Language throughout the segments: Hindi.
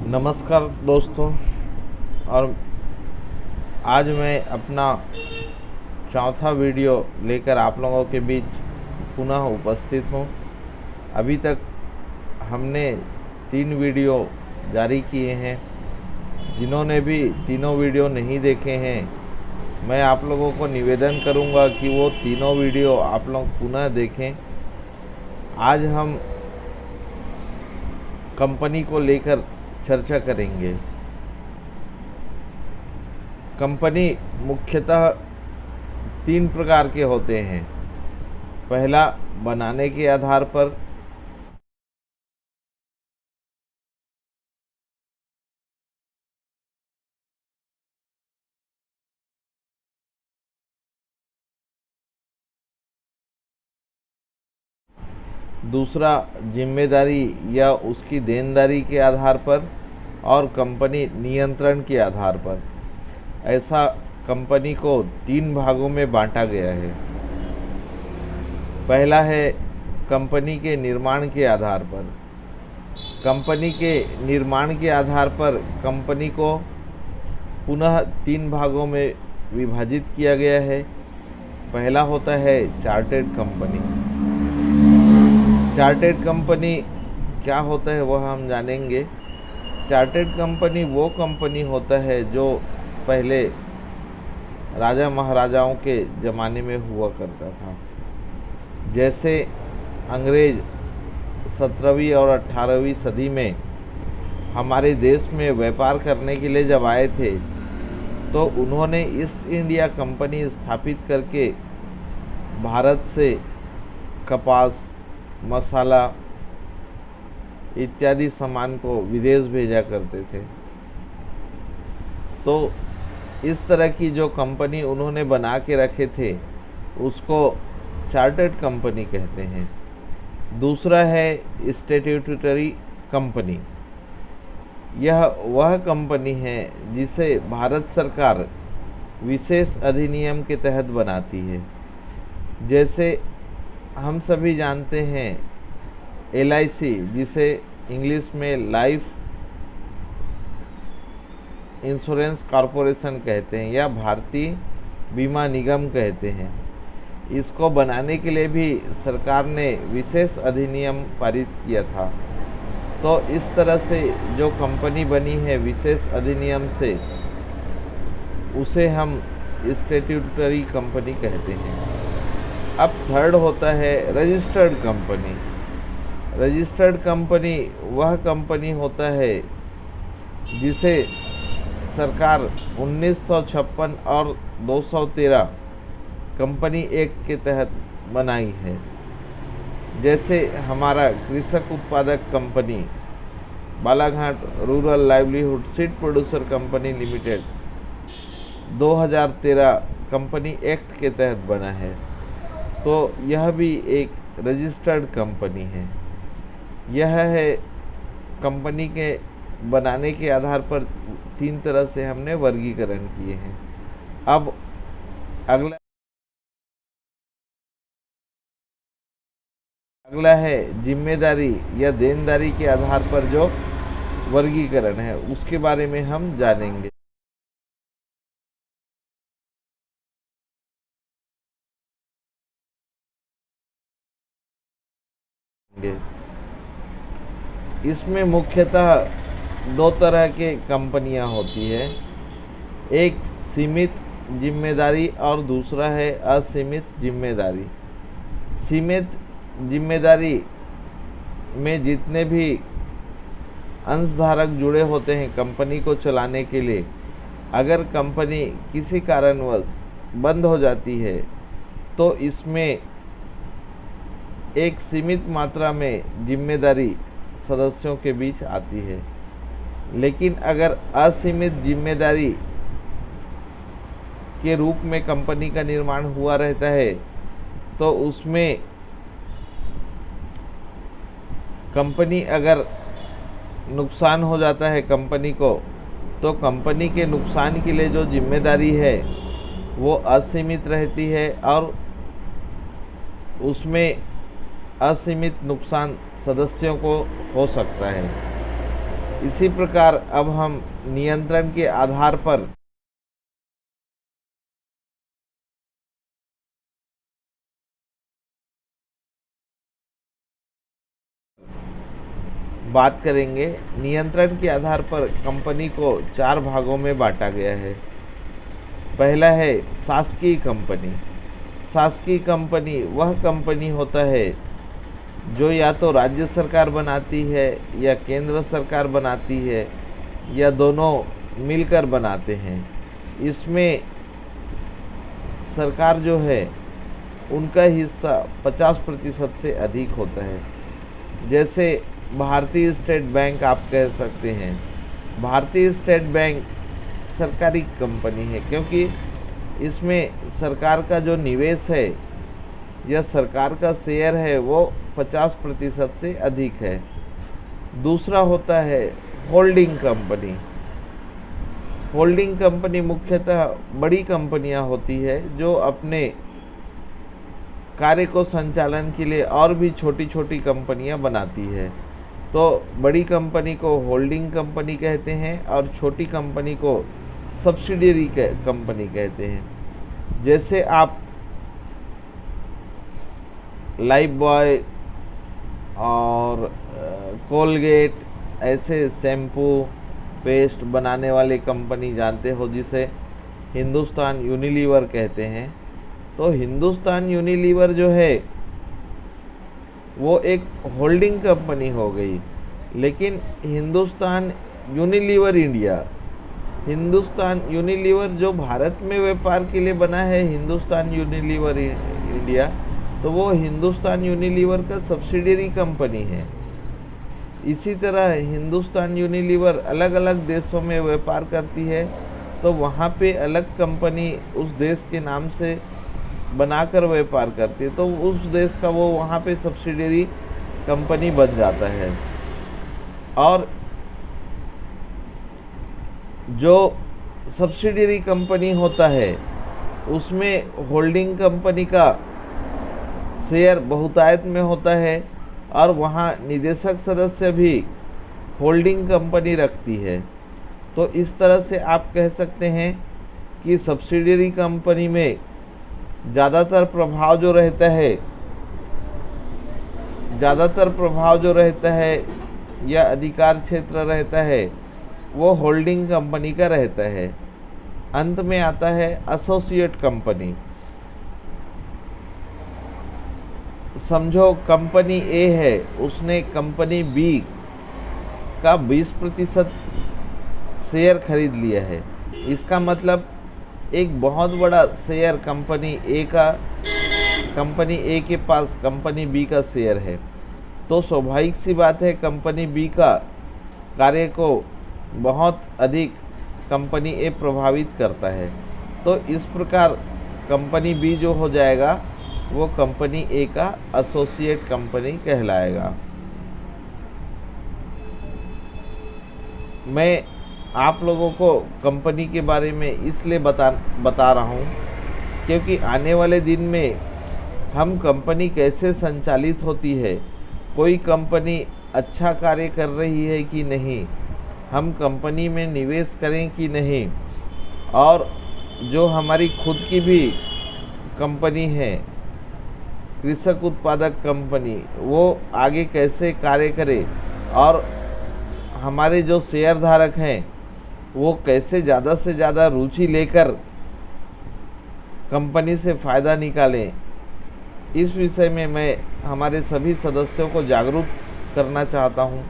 नमस्कार दोस्तों। और आज मैं अपना चौथा वीडियो लेकर आप लोगों के बीच पुनः उपस्थित हूँ। अभी तक हमने 3 वीडियो जारी किए हैं। जिन्होंने भी तीनों वीडियो नहीं देखे हैं, मैं आप लोगों को निवेदन करूँगा कि वो तीनों वीडियो आप लोग पुनः देखें। आज हम कंपनी को लेकर चर्चा करेंगे। कंपनी मुख्यतः 3 प्रकार के होते हैं। पहला, बनाने के आधार पर। दूसरा, जिम्मेदारी या उसकी देनदारी के आधार पर। और कंपनी नियंत्रण के आधार पर। ऐसा कंपनी को 3 भागों में बांटा गया है। पहला है कंपनी के निर्माण के आधार पर। कंपनी के निर्माण के आधार पर कंपनी को पुनः 3 भागों में विभाजित किया गया है। पहला होता है चार्टर्ड कंपनी। चार्टर्ड कंपनी क्या होता है वह हम जानेंगे। चार्टर्ड कंपनी वो कंपनी होता है जो पहले राजा महाराजाओं के ज़माने में हुआ करता था। जैसे अंग्रेज 17वीं और 18वीं सदी में हमारे देश में व्यापार करने के लिए जब आए थे, तो उन्होंने ईस्ट इंडिया कंपनी स्थापित करके भारत से कपास, मसाला इत्यादि सामान को विदेश भेजा करते थे। तो इस तरह की जो कंपनी उन्होंने बना के रखे थे, उसको चार्टर्ड कंपनी कहते हैं। दूसरा है स्टैट्यूटरी कंपनी। यह वह कंपनी है जिसे भारत सरकार विशेष अधिनियम के तहत बनाती है। जैसे हम सभी जानते हैं LIC, जिसे इंग्लिश में लाइफ इंश्योरेंस कॉरपोरेशन कहते हैं या भारतीय बीमा निगम कहते हैं। इसको बनाने के लिए भी सरकार ने विशेष अधिनियम पारित किया था। तो इस तरह से जो कंपनी बनी है विशेष अधिनियम से, उसे हम स्टैट्यूटरी कंपनी कहते हैं। अब थर्ड होता है रजिस्टर्ड कंपनी। रजिस्टर्ड कंपनी वह कंपनी होता है जिसे सरकार 1956 और 213 कंपनी एक्ट के तहत बनाई है। जैसे हमारा कृषक उत्पादक company Balaghat rural livelihood seed producer company limited 2013 company act के तहत बना है। तो यह भी एक रजिस्टर्ड कंपनी है। यह है कंपनी के बनाने के आधार पर 3 तरह से हमने वर्गीकरण किए हैं। अब अगला है जिम्मेदारी या देनदारी के आधार पर जो वर्गीकरण है, उसके बारे में हम जानेंगे। इसमें मुख्यतः 2 तरह के कंपनियां होती है। एक सीमित जिम्मेदारी और दूसरा है असीमित जिम्मेदारी। सीमित जिम्मेदारी में जितने भी अंशधारक जुड़े होते हैं कंपनी को चलाने के लिए, अगर कंपनी किसी कारणवश बंद हो जाती है तो इसमें एक सीमित मात्रा में जिम्मेदारी सदस्यों के बीच आती है। लेकिन अगर असीमित जिम्मेदारी के रूप में कंपनी का निर्माण हुआ रहता है, तो उसमें कंपनी अगर नुकसान हो जाता है कंपनी को, तो कंपनी के नुकसान के लिए जो जिम्मेदारी है वो असीमित रहती है और उसमें असीमित नुकसान सदस्यों को हो सकता है। इसी प्रकार अब हम नियंत्रण के आधार पर बात करेंगे। नियंत्रण के आधार पर कंपनी को 4 भागों में बांटा गया है। पहला है शासकीय कंपनी। शासकीय कंपनी वह कंपनी होता है जो या तो राज्य सरकार बनाती है या केंद्र सरकार बनाती है या दोनों मिलकर बनाते हैं। इसमें सरकार जो है उनका हिस्सा 50% से अधिक होता है। जैसे भारतीय स्टेट बैंक आप कह सकते हैं। भारतीय स्टेट बैंक सरकारी कंपनी है क्योंकि इसमें सरकार का जो निवेश है या सरकार का शेयर है वो 50% से अधिक है। दूसरा होता है होल्डिंग कंपनी। होल्डिंग कंपनी मुख्यतः बड़ी कंपनियां होती है जो अपने कार्य को संचालन के लिए और भी छोटी छोटी कंपनियां बनाती है। तो बड़ी कंपनी को होल्डिंग कंपनी कहते हैं और छोटी कंपनी को सब्सिडियरी कंपनी कहते हैं। जैसे आप लाइफ बॉय और कोलगेट ऐसे शैम्पू पेस्ट बनाने वाली कंपनी जानते हो जिसे हिंदुस्तान यूनिलीवर कहते हैं। तो हिंदुस्तान यूनिलीवर जो है वो एक होल्डिंग कंपनी हो गई। लेकिन हिंदुस्तान यूनिलीवर जो भारत में व्यापार के लिए बना है, हिंदुस्तान यूनिलीवर इंडिया, तो वो हिंदुस्तान यूनिलीवर का सब्सिडियरी कंपनी है। इसी तरह हिंदुस्तान यूनिलीवर अलग अलग देशों में व्यापार करती है तो वहाँ पे अलग कंपनी उस देश के नाम से बनाकर व्यापार करती है, तो उस देश का वो वहाँ पे सब्सिडियरी कंपनी बन जाता है। और जो सब्सिडियरी कंपनी होता है उसमें होल्डिंग कंपनी का शेयर बहुतायत में होता है और वहाँ निदेशक सदस्य भी होल्डिंग कंपनी रखती है। तो इस तरह से आप कह सकते हैं कि सब्सिडियरी कंपनी में ज़्यादातर प्रभाव जो रहता है या अधिकार क्षेत्र रहता है वो होल्डिंग कंपनी का रहता है। अंत में आता है एसोसिएट कंपनी। समझो कंपनी ए है, उसने कंपनी बी का 20% शेयर खरीद लिया है। इसका मतलब एक बहुत बड़ा शेयर कंपनी ए के पास कंपनी बी का शेयर है। तो स्वाभाविक सी बात है कंपनी बी का कार्य को बहुत अधिक कंपनी ए प्रभावित करता है। तो इस प्रकार कंपनी बी जो हो जाएगा वो कंपनी ए का एसोसिएट कंपनी कहलाएगा। मैं आप लोगों को कंपनी के बारे में इसलिए बता रहा हूँ क्योंकि आने वाले दिन में हम कंपनी कैसे संचालित होती है, कोई कंपनी अच्छा कार्य कर रही है कि नहीं, हम कंपनी में निवेश करें कि नहीं, और जो हमारी खुद की भी कंपनी है कृषक उत्पादक कंपनी, वो आगे कैसे कार्य करे और हमारे जो शेयर धारक हैं वो कैसे ज़्यादा से ज़्यादा रुचि लेकर कंपनी से फ़ायदा निकालें। इस विषय में मैं हमारे सभी सदस्यों को जागरूक करना चाहता हूं।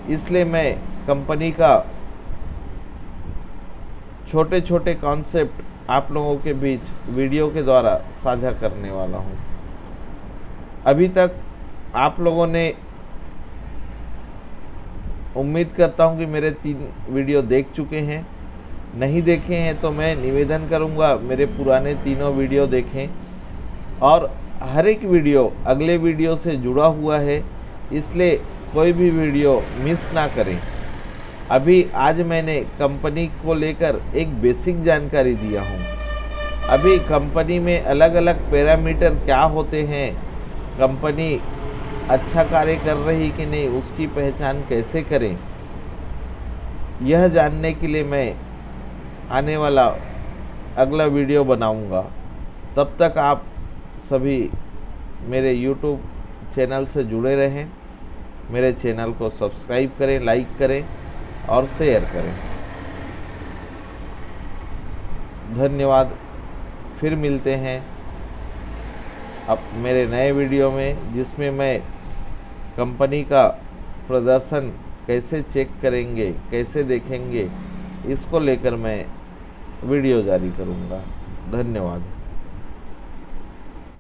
इसलिए मैं कंपनी का छोटे छोटे कॉन्सेप्ट आप लोगों के बीच वीडियो के द्वारा साझा करने वाला हूं। अभी तक आप लोगों ने, उम्मीद करता हूं कि मेरे 3 वीडियो देख चुके हैं। नहीं देखे हैं तो मैं निवेदन करूंगा मेरे पुराने तीनों वीडियो देखें और हर एक वीडियो अगले वीडियो से जुड़ा हुआ है, इसलिए कोई भी वीडियो मिस ना करें। अभी आज मैंने कंपनी को लेकर एक बेसिक जानकारी दिया हूं। अभी कंपनी में अलग अलग पैरामीटर क्या होते हैं, कंपनी अच्छा कार्य कर रही कि नहीं उसकी पहचान कैसे करें, यह जानने के लिए मैं आने वाला अगला वीडियो बनाऊंगा। तब तक आप सभी मेरे YouTube चैनल से जुड़े रहें, मेरे चैनल को सब्सक्राइब करें, लाइक करें और शेयर करें। धन्यवाद। फिर मिलते हैं अब मेरे नए वीडियो में, जिसमें मैं कंपनी का प्रदर्शन कैसे चेक करेंगे, कैसे देखेंगे, इसको लेकर मैं वीडियो जारी करूंगा। धन्यवाद।